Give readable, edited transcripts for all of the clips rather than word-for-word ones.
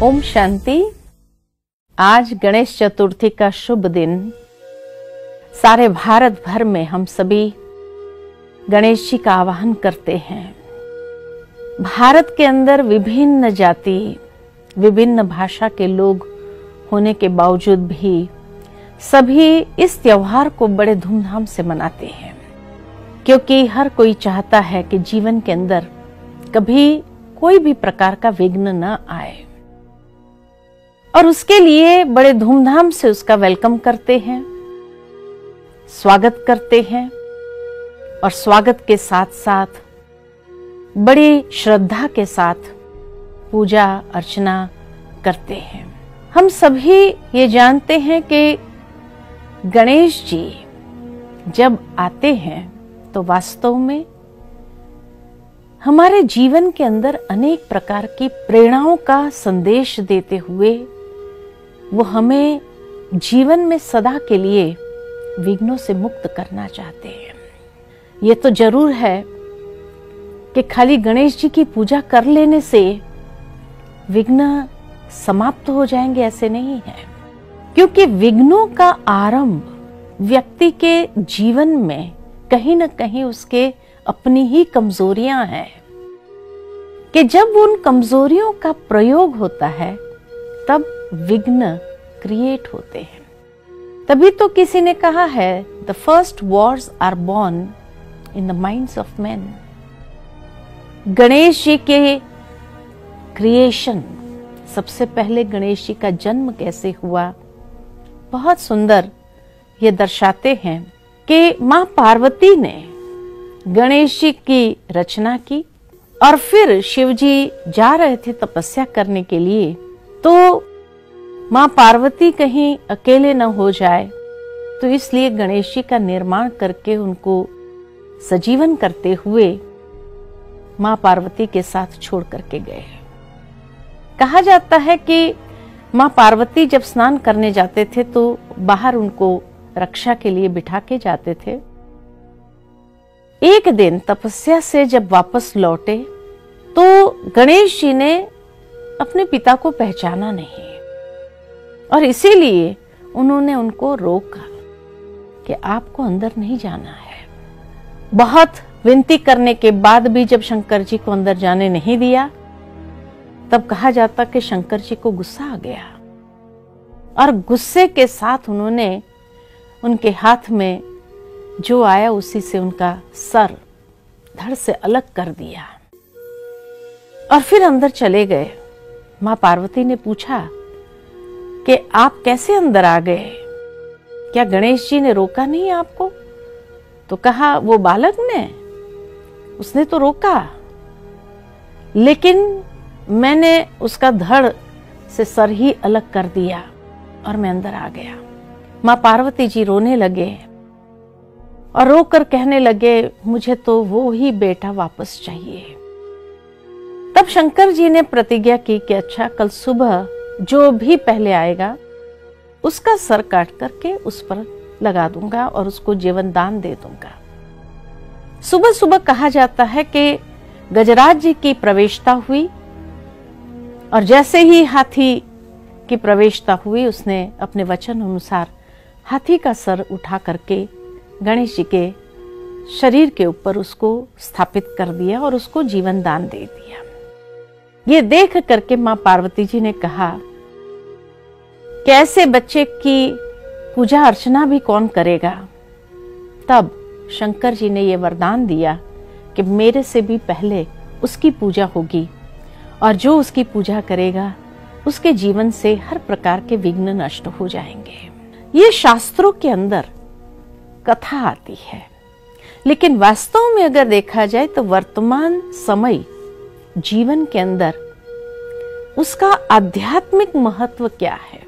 ओम शांति। आज गणेश चतुर्थी का शुभ दिन। सारे भारत भर में हम सभी गणेश जी का आवाहन करते हैं। भारत के अंदर विभिन्न जाति, विभिन्न भाषा के लोग होने के बावजूद भी सभी इस त्योहार को बड़े धूमधाम से मनाते हैं, क्योंकि हर कोई चाहता है कि जीवन के अंदर कभी कोई भी प्रकार का विघ्न न आए, और उसके लिए बड़े धूमधाम से उसका वेलकम करते हैं, स्वागत करते हैं, और स्वागत के साथ साथ बड़ी श्रद्धा के साथ पूजा अर्चना करते हैं। हम सभी ये जानते हैं कि गणेश जी जब आते हैं तो वास्तव में हमारे जीवन के अंदर अनेक प्रकार की प्रेरणाओं का संदेश देते हुए वो हमें जीवन में सदा के लिए विघ्नों से मुक्त करना चाहते हैं। ये तो जरूर है कि खाली गणेश जी की पूजा कर लेने से विघ्न समाप्त हो जाएंगे, ऐसे नहीं है। क्योंकि विघ्नों का आरंभ व्यक्ति के जीवन में कहीं न कहीं उसके अपनी ही कमजोरियां हैं, कि जब उन कमजोरियों का प्रयोग होता है तब विघ्न क्रिएट होते हैं। तभी तो किसी ने कहा है, the first wars are born in the minds of man. Ganesh ji के क्रिएशन, सबसे पहले गणेश जी का जन्म कैसे हुआ, बहुत सुंदर ये दर्शाते हैं कि मां पार्वती ने गणेश जी की रचना की, और फिर शिव जी जा रहे थे तपस्या करने के लिए, तो मां पार्वती कहीं अकेले न हो जाए, तो इसलिए गणेश जी का निर्माण करके उनको सजीवन करते हुए मां पार्वती के साथ छोड़ करके गए। कहा जाता है कि मां पार्वती जब स्नान करने जाते थे तो बाहर उनको रक्षा के लिए बिठा के जाते थे। एक दिन तपस्या से जब वापस लौटे तो गणेश जी ने अपने पिता को पहचाना नहीं, और इसीलिए उन्होंने उनको रोका कि आपको अंदर नहीं जाना है। बहुत विनती करने के बाद भी जब शंकर जी को अंदर जाने नहीं दिया, तब कहा जाता कि शंकर जी को गुस्सा आ गया, और गुस्से के साथ उन्होंने उनके हाथ में जो आया उसी से उनका सर धड़ से अलग कर दिया, और फिर अंदर चले गए। मां पार्वती ने पूछा कि आप कैसे अंदर आ गए, क्या गणेश जी ने रोका नहीं आपको? तो कहा, वो बालक ने, उसने तो रोका, लेकिन मैंने उसका धड़ से सर ही अलग कर दिया और मैं अंदर आ गया। मां पार्वती जी रोने लगे और रोकर कहने लगे, मुझे तो वो ही बेटा वापस चाहिए। तब शंकर जी ने प्रतिज्ञा की कि अच्छा, कल सुबह जो भी पहले आएगा उसका सर काट करके उस पर लगा दूंगा और उसको जीवन दान दे दूंगा। सुबह सुबह कहा जाता है कि गजराज जी की प्रवेशता हुई, और जैसे ही हाथी की प्रवेशता हुई उसने अपने वचन अनुसार हाथी का सर उठा करके गणेश जी के शरीर के ऊपर उसको स्थापित कर दिया और उसको जीवन दान दे दिया। ये देख करके मां पार्वती जी ने कहा कि ऐसे बच्चे की पूजा अर्चना भी कौन करेगा। तब शंकर जी ने ये वरदान दिया कि मेरे से भी पहले उसकी पूजा होगी, और जो उसकी पूजा करेगा उसके जीवन से हर प्रकार के विघ्न नष्ट हो जाएंगे। ये शास्त्रों के अंदर कथा आती है, लेकिन वास्तव में अगर देखा जाए तो वर्तमान समय जीवन के अंदर उसका आध्यात्मिक महत्व क्या है।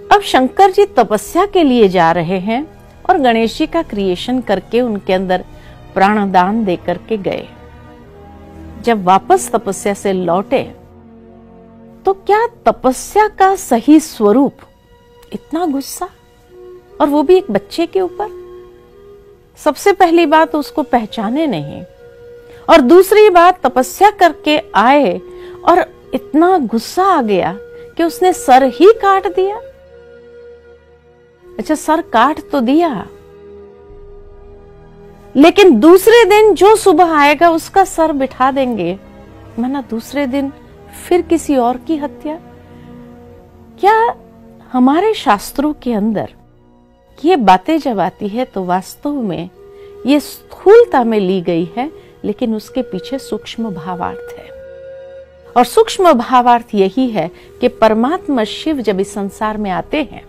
अब शंकर जी तपस्या के लिए जा रहे हैं और गणेश जी का क्रिएशन करके उनके अंदर प्राणदान दे करके गए। जब वापस तपस्या से लौटे तो क्या तपस्या का सही स्वरूप इतना गुस्सा, और वो भी एक बच्चे के ऊपर? सबसे पहली बात उसको पहचाने नहीं, और दूसरी बात तपस्या करके आए और इतना गुस्सा आ गया कि उसने सर ही काट दिया। अच्छा, सर काट तो दिया, लेकिन दूसरे दिन जो सुबह आएगा उसका सर बिठा देंगे, माना दूसरे दिन फिर किसी और की हत्या। क्या हमारे शास्त्रों के अंदर ये बातें जब आती है तो वास्तव में ये स्थूलता में ली गई है, लेकिन उसके पीछे सूक्ष्म भावार्थ है। और सूक्ष्म भावार्थ यही है कि परमात्मा शिव जब इस संसार में आते हैं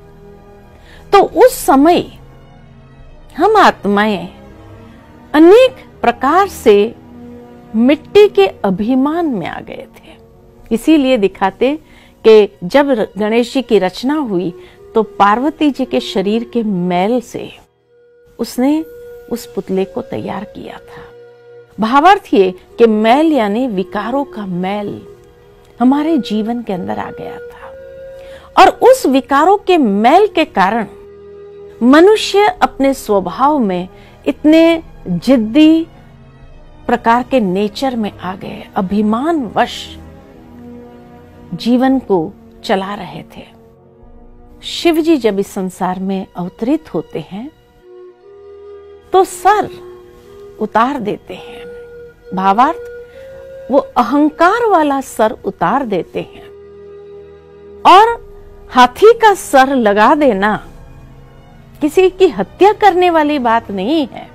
तो उस समय हम आत्माएं अनेक प्रकार से मिट्टी के अभिमान में आ गए थे। इसीलिए दिखाते कि जब गणेश जी की रचना हुई तो पार्वती जी के शरीर के मैल से उसने उस पुतले को तैयार किया था। भावार्थ ये कि मैल यानी विकारों का मैल हमारे जीवन के अंदर आ गया था, और उस विकारों के मैल के कारण मनुष्य अपने स्वभाव में इतने जिद्दी प्रकार के नेचर में आ गए, अभिमानवश जीवन को चला रहे थे। शिव जी जब इस संसार में अवतरित होते हैं तो सर उतार देते हैं। भावार्थ, वो अहंकार वाला सर उतार देते हैं। और हाथी का सर लगा देना किसी की हत्या करने वाली बात नहीं है,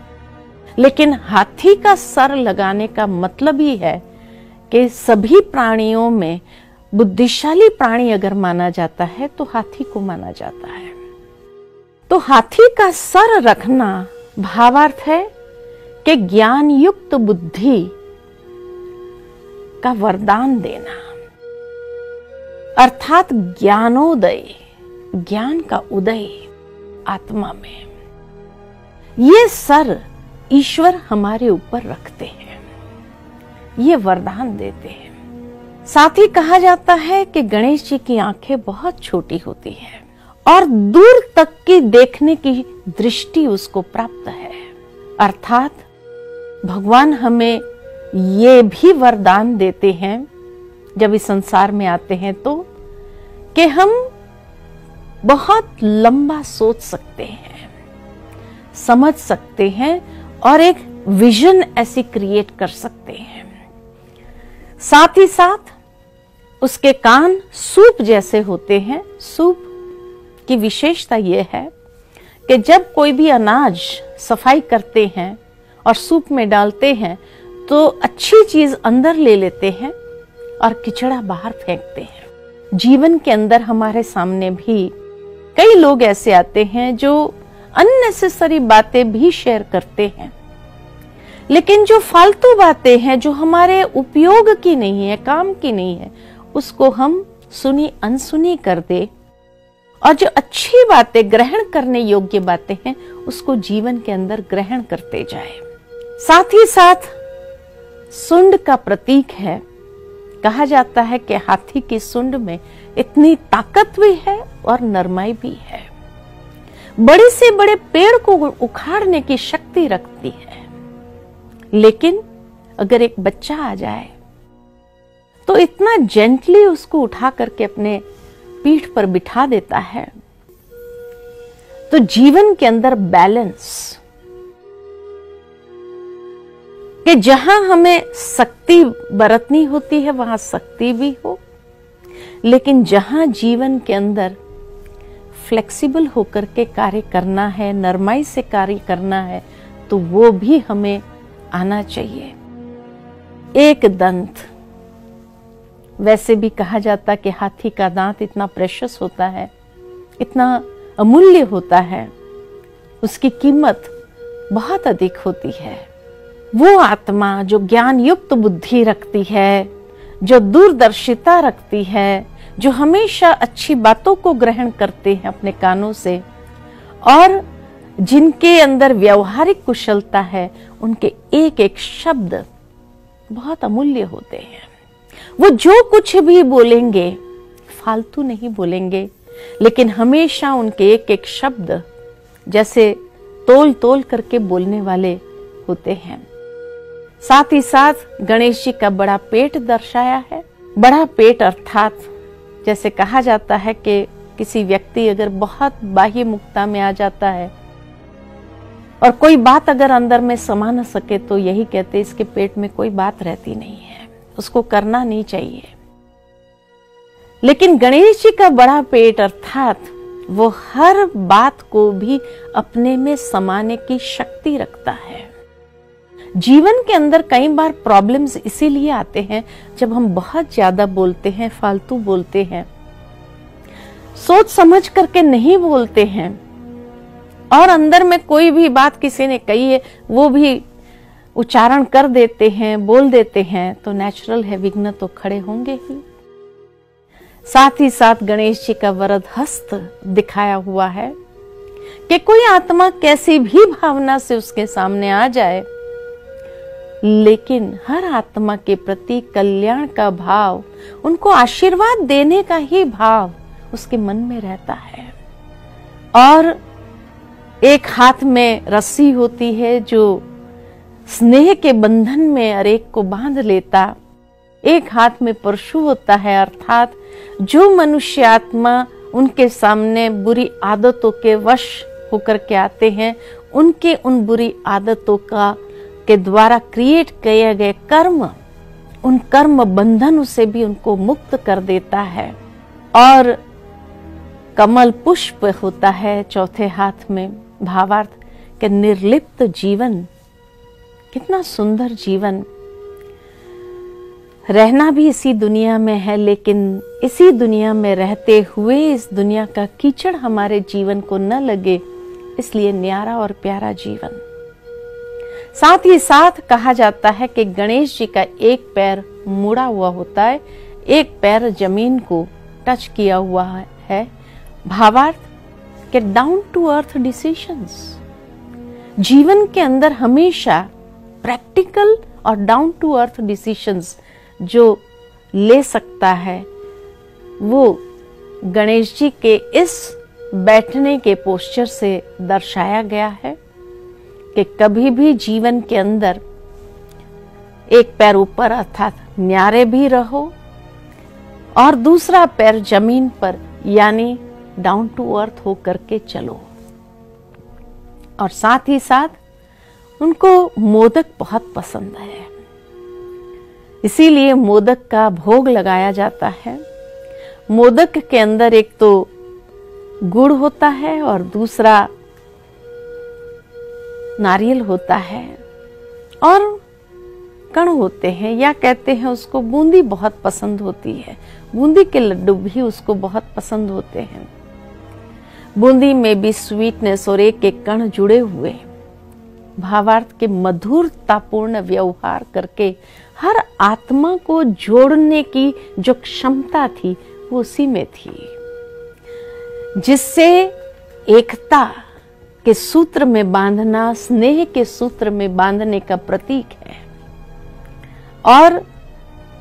लेकिन हाथी का सर लगाने का मतलब ही है कि सभी प्राणियों में बुद्धिशाली प्राणी अगर माना जाता है तो हाथी को माना जाता है। तो हाथी का सर रखना भावार्थ है कि ज्ञान युक्त बुद्धि का वरदान देना, अर्थात ज्ञानोदय, ज्ञान का उदय आत्मा में। ये सर ईश्वर हमारे ऊपर रखते हैं, ये वरदान देते हैं। साथ ही कहा जाता है कि गणेश जी की आंखें बहुत छोटी होती है और दूर तक की देखने की दृष्टि उसको प्राप्त है। अर्थात भगवान हमें ये भी वरदान देते हैं जब इस संसार में आते हैं तो, कि हम बहुत लंबा सोच सकते हैं, समझ सकते हैं और एक विजन ऐसी क्रिएट कर सकते हैं। साथ ही साथ उसके कान सूप जैसे होते हैं। सूप की विशेषता यह है कि जब कोई भी अनाज सफाई करते हैं और सूप में डालते हैं तो अच्छी चीज अंदर ले लेते हैं और किचड़ा बाहर फेंकते हैं। जीवन के अंदर हमारे सामने भी कई लोग ऐसे आते हैं जो अननेसेसरी बातें भी शेयर करते हैं, लेकिन जो फालतू बातें हैं जो हमारे उपयोग की नहीं है, काम की नहीं है, उसको हम सुनी अनसुनी कर दे, और जो अच्छी बातें, ग्रहण करने योग्य बातें हैं, उसको जीवन के अंदर ग्रहण करते जाए। साथ ही साथ सुंड का प्रतीक है। कहा जाता है कि हाथी की सुंड में इतनी ताकत भी है और नरमाई भी है, बड़े से बड़े पेड़ को उखाड़ने की शक्ति रखती है। लेकिन अगर एक बच्चा आ जाए तो इतना जेंटली उसको उठा करके अपने पीठ पर बिठा देता है। तो जीवन के अंदर बैलेंस, कि जहां हमें शक्ति बरतनी होती है वहां शक्ति भी हो, लेकिन जहां जीवन के अंदर फ्लेक्सिबल होकर के कार्य करना है, नरमाई से कार्य करना है, तो वो भी हमें आना चाहिए। एक दंत, वैसे भी कहा जाता कि हाथी का दांत इतना प्रेशियस होता है, इतना अमूल्य होता है, उसकी कीमत बहुत अधिक होती है। वो आत्मा जो ज्ञान युक्त बुद्धि रखती है, जो दूरदर्शिता रखती है, जो हमेशा अच्छी बातों को ग्रहण करते हैं अपने कानों से, और जिनके अंदर व्यवहारिक कुशलता है, उनके एक एक शब्द बहुत अमूल्य होते हैं। वो जो कुछ भी बोलेंगे फालतू नहीं बोलेंगे, लेकिन हमेशा उनके एक एक शब्द जैसे तोल तोल करके बोलने वाले होते हैं। साथ ही साथ गणेश जी का बड़ा पेट दर्शाया है। बड़ा पेट अर्थात जैसे कहा जाता है कि किसी व्यक्ति अगर बहुत बाह्य मुक्ता में आ जाता है और कोई बात अगर अंदर में समा न सके तो यही कहते इसके पेट में कोई बात रहती नहीं है, उसको करना नहीं चाहिए। लेकिन गणेश जी का बड़ा पेट अर्थात वो हर बात को भी अपने में समाने की शक्ति रखता है। जीवन के अंदर कई बार प्रॉब्लम्स इसीलिए आते हैं जब हम बहुत ज्यादा बोलते हैं, फालतू बोलते हैं, सोच समझ करके नहीं बोलते हैं और अंदर में कोई भी बात किसी ने कही है वो भी उच्चारण कर देते हैं, बोल देते हैं, तो नेचुरल है विघ्न तो खड़े होंगे ही। साथ ही साथ गणेश जी का वरद हस्त दिखाया हुआ है कि कोई आत्मा कैसी भी भावना से उसके सामने आ जाए, लेकिन हर आत्मा के प्रति कल्याण का भाव, उनको आशीर्वाद देने का ही भाव उसके मन में रहता है। और एक हाथ में रस्सी होती है जो स्नेह के बंधन में हर एक को बांध लेता, एक हाथ में परशु होता है अर्थात जो मनुष्य आत्मा उनके सामने बुरी आदतों के वश होकर के आते हैं, उनके उन बुरी आदतों के द्वारा क्रिएट किए गए कर्म, उन कर्म बंधन से भी उनको मुक्त कर देता है। और कमल पुष्प होता है चौथे हाथ में, भावार्थ के निर्लिप्त जीवन, कितना सुंदर जीवन। रहना भी इसी दुनिया में है, लेकिन इसी दुनिया में रहते हुए इस दुनिया का कीचड़ हमारे जीवन को न लगे, इसलिए न्यारा और प्यारा जीवन। साथ ही साथ कहा जाता है कि गणेश जी का एक पैर मुड़ा हुआ होता है, एक पैर जमीन को टच किया हुआ है। भावार्थ के डाउन टू अर्थ डिसीजंस। जीवन के अंदर हमेशा प्रैक्टिकल और डाउन टू अर्थ डिसीजंस जो ले सकता है, वो गणेश जी के इस बैठने के पोस्चर से दर्शाया गया है कि कभी भी जीवन के अंदर एक पैर ऊपर अर्थात न्यारे भी रहो और दूसरा पैर जमीन पर यानी डाउन टू अर्थ हो करके चलो। और साथ ही साथ उनको मोदक बहुत पसंद है, इसीलिए मोदक का भोग लगाया जाता है। मोदक के अंदर एक तो गुड़ होता है और दूसरा नारियल होता है और कण होते हैं, या कहते हैं उसको बूंदी बहुत पसंद होती है। बूंदी के लड्डू भी उसको बहुत पसंद होते हैं। बूंदी में भी स्वीटनेस और एक एक कण जुड़े हुए, भावार्थ के मधुरतापूर्ण व्यवहार करके हर आत्मा को जोड़ने की जो क्षमता थी वो उसी में थी, जिससे एकता के सूत्र में बांधना, स्नेह के सूत्र में बांधने का प्रतीक है। और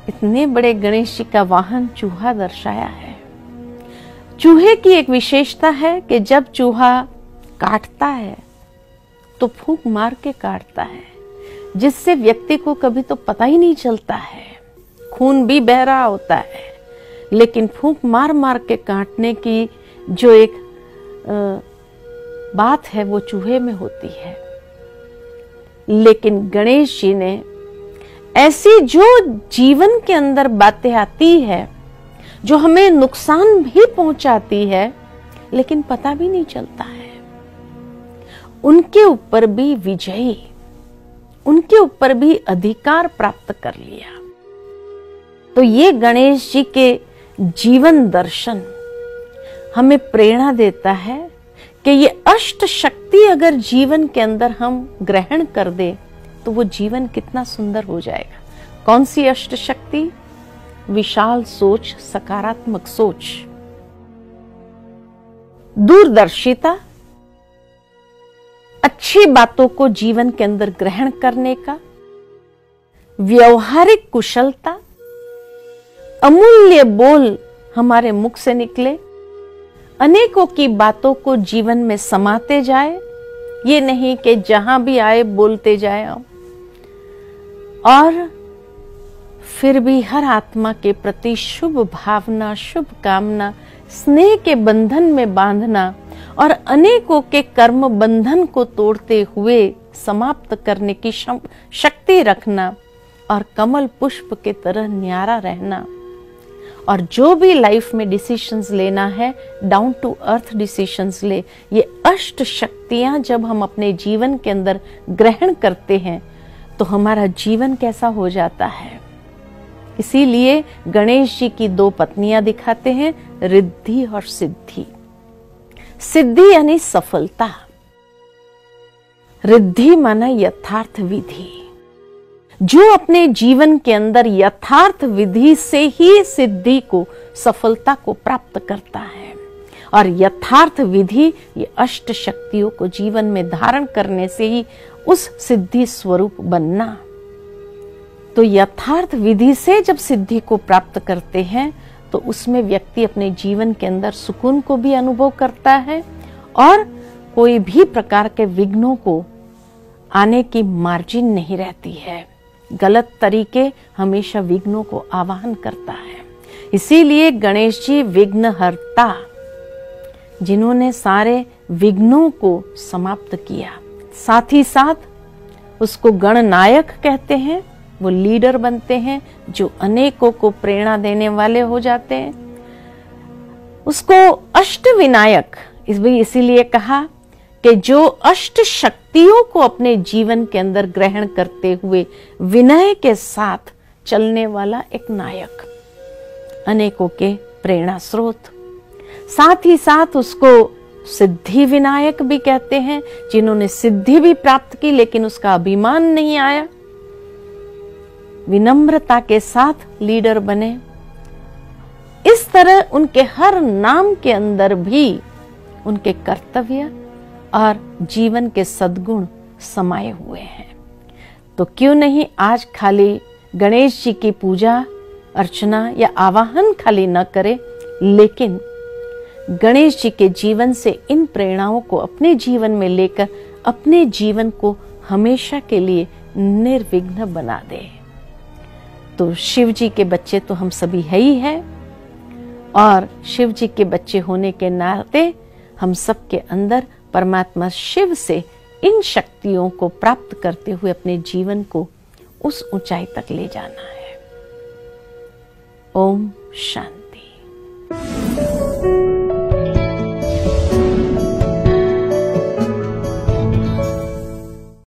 इतने बड़े गणेश जी का वाहन चूहा दर्शाया है। चूहे की एक विशेषता है कि जब चूहा काटता है तो फूंक मार के काटता है, जिससे व्यक्ति को कभी तो पता ही नहीं चलता है, खून भी बह रहा होता है, लेकिन फूंक मार मार के काटने की जो एक बात है वो चूहे में होती है। लेकिन गणेश जी ने ऐसी जो जीवन के अंदर बातें आती है जो हमें नुकसान भी पहुंचाती है लेकिन पता भी नहीं चलता है, उनके ऊपर भी विजयी, उनके ऊपर भी अधिकार प्राप्त कर लिया। तो ये गणेश जी के जीवन दर्शन हमें प्रेरणा देता है कि ये अष्ट शक्ति अगर जीवन के अंदर हम ग्रहण कर दे तो वो जीवन कितना सुंदर हो जाएगा। कौन सी अष्ट शक्ति? विशाल सोच, सकारात्मक सोच, दूरदर्शिता, अच्छी बातों को जीवन के अंदर ग्रहण करने का, व्यवहारिक कुशलता, अमूल्य बोल हमारे मुख से निकले, अनेकों की बातों को जीवन में समाते जाए, ये नहीं कि जहां भी आए बोलते जाए, और फिर भी हर आत्मा के प्रति शुभ भावना, शुभ कामना, स्नेह के बंधन में बांधना और अनेकों के कर्म बंधन को तोड़ते हुए समाप्त करने की शक्ति रखना और कमल पुष्प के तरह न्यारा रहना। और जो भी लाइफ में डिसीजंस लेना है, डाउन टू अर्थ डिसीजंस ले। ये अष्ट शक्तियां जब हम अपने जीवन के अंदर ग्रहण करते हैं तो हमारा जीवन कैसा हो जाता है। इसीलिए गणेश जी की 2 पत्नियां दिखाते हैं, रिद्धि और सिद्धि। सिद्धि यानी सफलता, रिद्धि माना यथार्थ विधि। जो अपने जीवन के अंदर यथार्थ विधि से ही सिद्धि को, सफलता को प्राप्त करता है। और यथार्थ विधि ये अष्ट शक्तियों को जीवन में धारण करने से ही उस सिद्धि स्वरूप बनना। तो यथार्थ विधि से जब सिद्धि को प्राप्त करते हैं तो उसमें व्यक्ति अपने जीवन के अंदर सुकून को भी अनुभव करता है और कोई भी प्रकार के विघ्नों को आने की मार्जिन नहीं रहती है। गलत तरीके हमेशा विघ्नों को आवाहन करता है। इसीलिए गणेश जी विघ्नहर्ता, जिन्होंने सारे विघ्नों को समाप्त किया। साथ ही साथ उसको गणनायक कहते हैं। वो लीडर बनते हैं जो अनेकों को प्रेरणा देने वाले हो जाते हैं। उसको अष्ट विनायक इसीलिए कहा कि जो अष्ट शक्तियों को अपने जीवन के अंदर ग्रहण करते हुए विनय के साथ चलने वाला एक नायक, अनेकों के प्रेरणा स्रोत। साथ ही साथ उसको सिद्धि विनायक भी कहते हैं, जिन्होंने सिद्धि भी प्राप्त की लेकिन उसका अभिमान नहीं आया, विनम्रता के साथ लीडर बने। इस तरह उनके हर नाम के अंदर भी उनके कर्तव्य और जीवन के सद्गुण समाये हुए हैं। तो क्यों नहीं आज खाली गणेश जी की पूजा अर्चना या आवाहन खाली न करें, लेकिन गणेश जी के जीवन से इन प्रेरणाओं को अपने जीवन में लेकर अपने जीवन को हमेशा के लिए निर्विघ्न बना दे। तो शिव जी के बच्चे तो हम सभी है ही है, और शिव जी के बच्चे होने के नाते हम सब के अंदर परमात्मा शिव से इन शक्तियों को प्राप्त करते हुए अपने जीवन को उस ऊंचाई तक ले जाना है। ओम शांति।